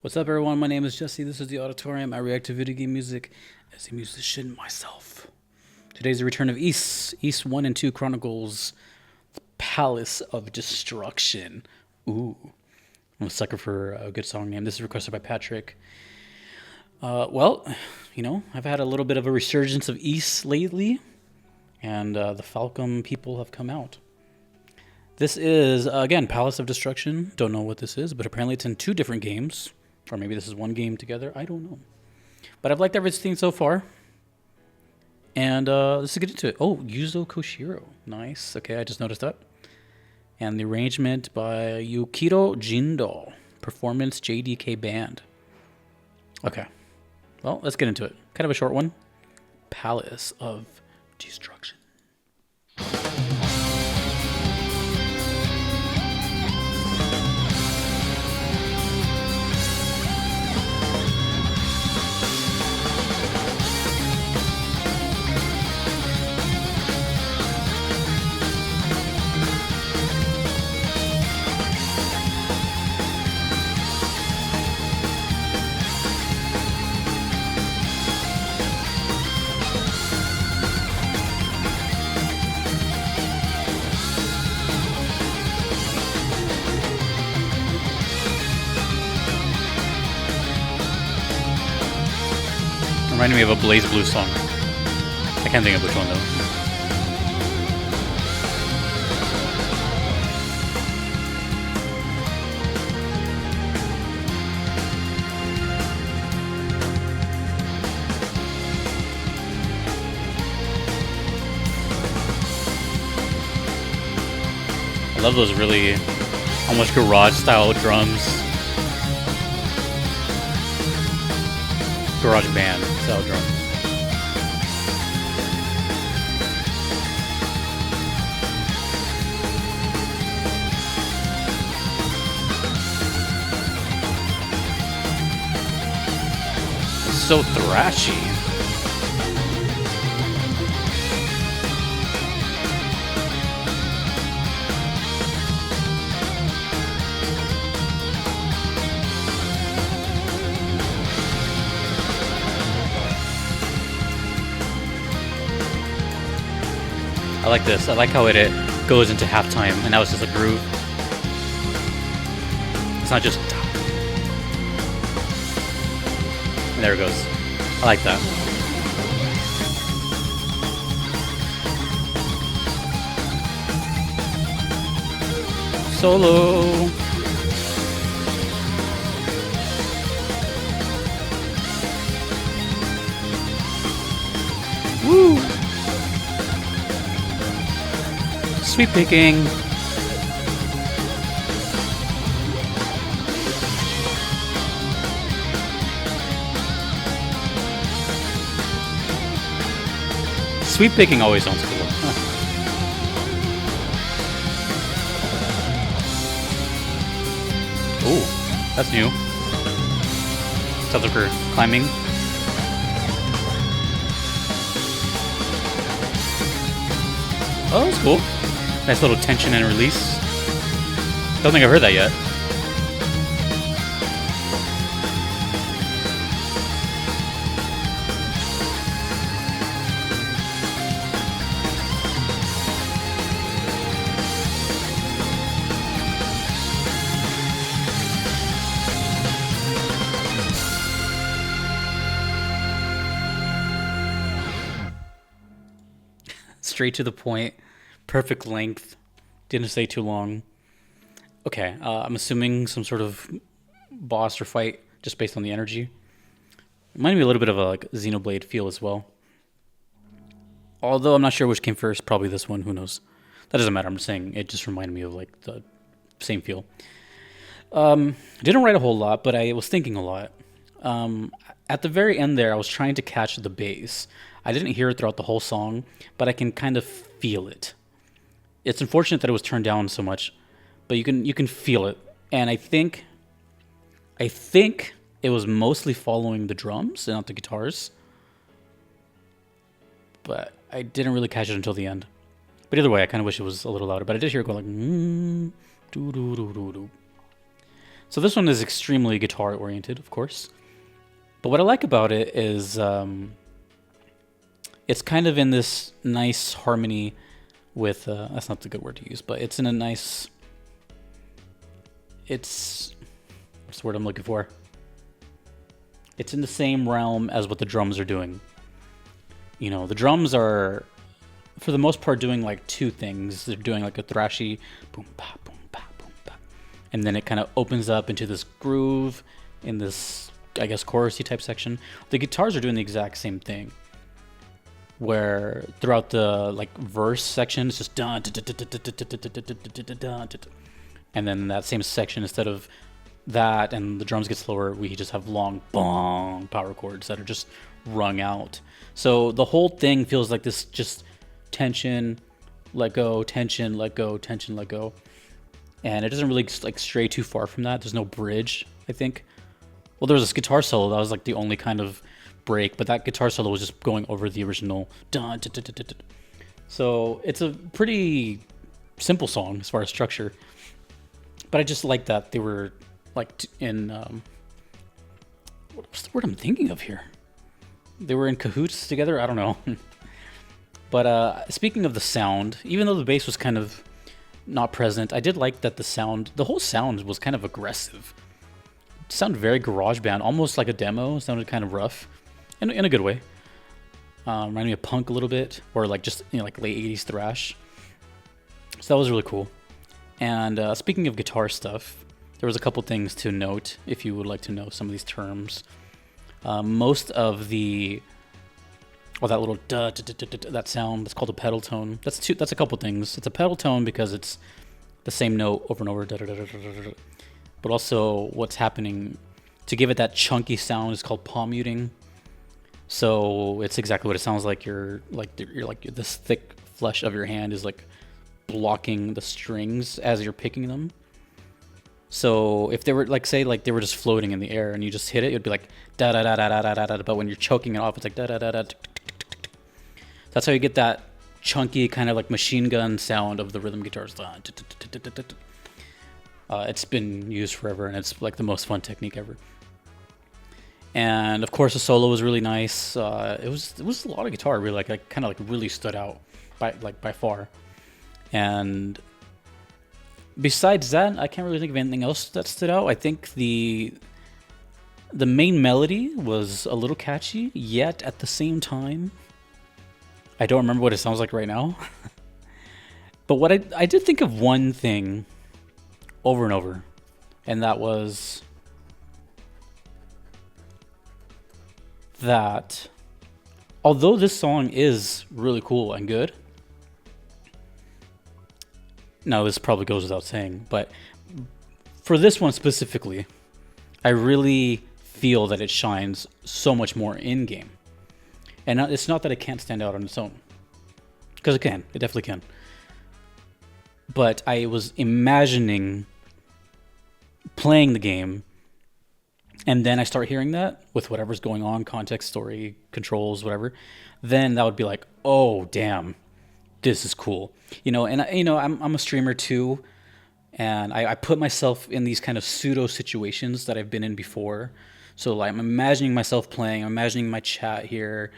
What's up, everyone? My name is Jesse. This is the Auditorium. I react to video game music as a musician myself. Today's the return of Ys 1 and 2 Chronicles, the Palace of Destruction. Ooh, I'm a sucker for a good song name. This is requested by Patrick. Well, I've had a little bit of a resurgence of Ys lately, and the Falcom people have come out. This is, again, Palace of Destruction. Don't know what this is, but apparently it's in two different games. Or maybe this is one game together. I don't know. But I've liked everything so far. And let's get into it. Oh, Yuzo Koshiro. Nice. Okay, I just noticed that. And the arrangement by Yukito Jindo. Performance JDK Band. Okay. Well, let's get into it. Kind of a short one. Palace of Destruction. Reminded me of a Blaze Blue song. I can't think of which one though. I love those really almost garage style drums. Garage band style drum. So thrashy. I like this. I like how it goes into halftime, and now it's just a groove. It's not just... And there it goes. I like that. Solo! Woo! Sweep picking. Sweep picking always sounds cool. Huh. Oh, that's new. Sounds like we're climbing. Oh, that's cool. Nice little tension and release. Don't think I've heard that yet. Straight to the point. Perfect length. Didn't stay too long. Okay, I'm assuming some sort of boss or fight just based on the energy. Reminded me a little bit of a Xenoblade feel as well. Although I'm not sure which came first. Probably this one. Who knows? That doesn't matter. I'm just saying it just reminded me of the same feel. Didn't write a whole lot, but I was thinking a lot. At the very end there, I was trying to catch the bass. I didn't hear it throughout the whole song, but I can kind of feel it. It's unfortunate that it was turned down so much, but you can feel it. And I think it was mostly following the drums and not the guitars. But I didn't really catch it until the end. But either way, I kind of wish it was a little louder. But I did hear it go like, doo doo doo doo doo. So this one is extremely guitar oriented, of course. But what I like about it is it's kind of in this nice harmony with, that's not the good word to use, but it's in a nice, what's the word I'm looking for? It's in the same realm as what the drums are doing. You know, the drums are, for the most part, doing like two things. They're doing like a thrashy boom, pa, boom, pa, boom, pa. And then it kind of opens up into this groove in this, I guess, chorusy type section. The guitars are doing the exact same thing, where throughout the like verse section, it's just dun, and then in that same section, instead of that and the drums get slower, we just have long bong power chords that are just rung out. So the whole thing feels like this just tension, let go, tension, let go, tension, let go. And it doesn't really like stray too far from that. There's no bridge, I think. Well, there was this guitar solo that was like the only kind of break, but that guitar solo was just going over the original dun, dun, dun, dun, dun, dun. So it's a pretty simple song as far as structure. But I just like that they were like in what's the word I'm thinking of here? They were in cahoots together. I don't know. But speaking of the sound, even though the bass was kind of not present, I did like that the whole sound was kind of aggressive. It sounded very garage band, almost like a demo. It sounded kind of rough, in a good way. Reminded me of punk a little bit, or like just like late '80s thrash. So that was really cool. And speaking of guitar stuff, there was a couple things to note if you would like to know some of these terms. Most of the that little that sound, that's called a pedal tone. That's a couple things. It's a pedal tone because it's the same note over and over. But also what's happening to give it that chunky sound is called palm muting. So it's exactly what it sounds like. You're like this thick flesh of your hand is like blocking the strings as you're picking them. So if they were like, say like they were just floating in the air and you just hit it, it'd be like da da da da da da da. But when you're choking it off, it's like da da da da. That's how you get that chunky kind of like machine gun sound of the rhythm guitars. It's been used forever, and it's like the most fun technique ever. And of course, the solo was really nice. It was a lot of guitar. Really, like kind of like really stood out by far. And besides that, I can't really think of anything else that stood out. I think the main melody was a little catchy, yet at the same time, I don't remember what it sounds like right now. But what I did think of one thing over and over, and that was that although this song is really cool and good, now this probably goes without saying, but for this one specifically, I really feel that it shines so much more in game. And it's not that it can't stand out on its own, because it can. It definitely can. But I was imagining playing the game, and then I start hearing that with whatever's going on, context, story, controls, whatever. Then that would be like, oh, damn, this is cool. And I'm a streamer too, and I put myself in these kind of pseudo situations that I've been in before. So like I'm imagining myself playing, I'm imagining my chat here,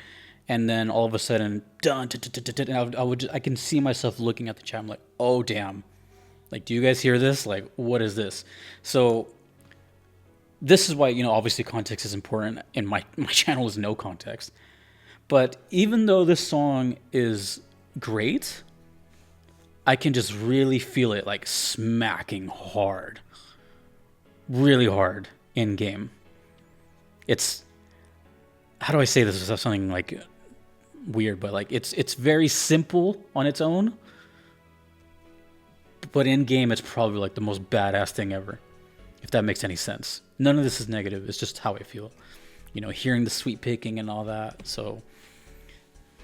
and then all of a sudden, I can see myself looking at the chat. I'm like, oh damn, like, do you guys hear this? Like, what is this? So this is why, obviously context is important, and my channel is no context. But even though this song is great, I can just really feel it like smacking hard, really hard in game. It's, how do I say this without something like weird, but like it's very simple on its own, but in game it's probably like the most badass thing ever, if that makes any sense. None of this is negative, it's just how I feel, hearing the sweep picking and all that. So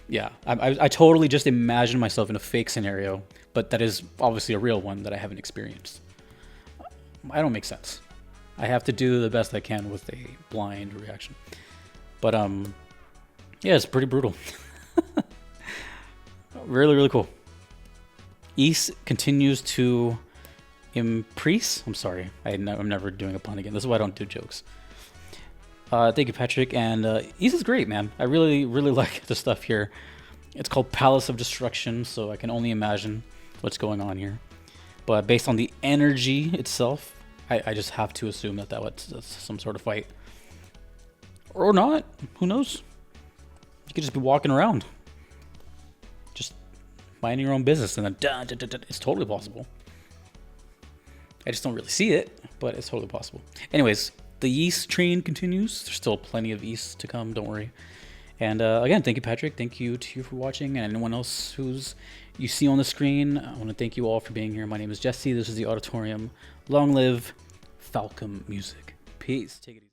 yeah, I totally just imagine myself in a fake scenario, but that is obviously a real one that I haven't experienced. I don't make sense. I have to do the best I can with a blind reaction. But yeah, it's pretty brutal. Really, really cool. Ys continues to Imprese. I'm sorry. I'm never doing a pun again. This is why I don't do jokes. Thank you, Patrick. And East is great, man. I really like the stuff here. It's called Palace of Destruction, so I can only imagine what's going on here. But based on the energy itself, I just have to assume that's some sort of fight. Or not. Who knows? You could just be walking around. Just minding your own business, and then it's totally possible. I just don't really see it, but it's totally possible. Anyways, the yeast train continues. There's still plenty of yeast to come, don't worry. And again, thank you, Patrick. Thank you to you for watching, and anyone else who's you see on the screen. I want to thank you all for being here. My name is Jesse. This is the Auditorium. Long live Falcom Music. Peace. Take it easy.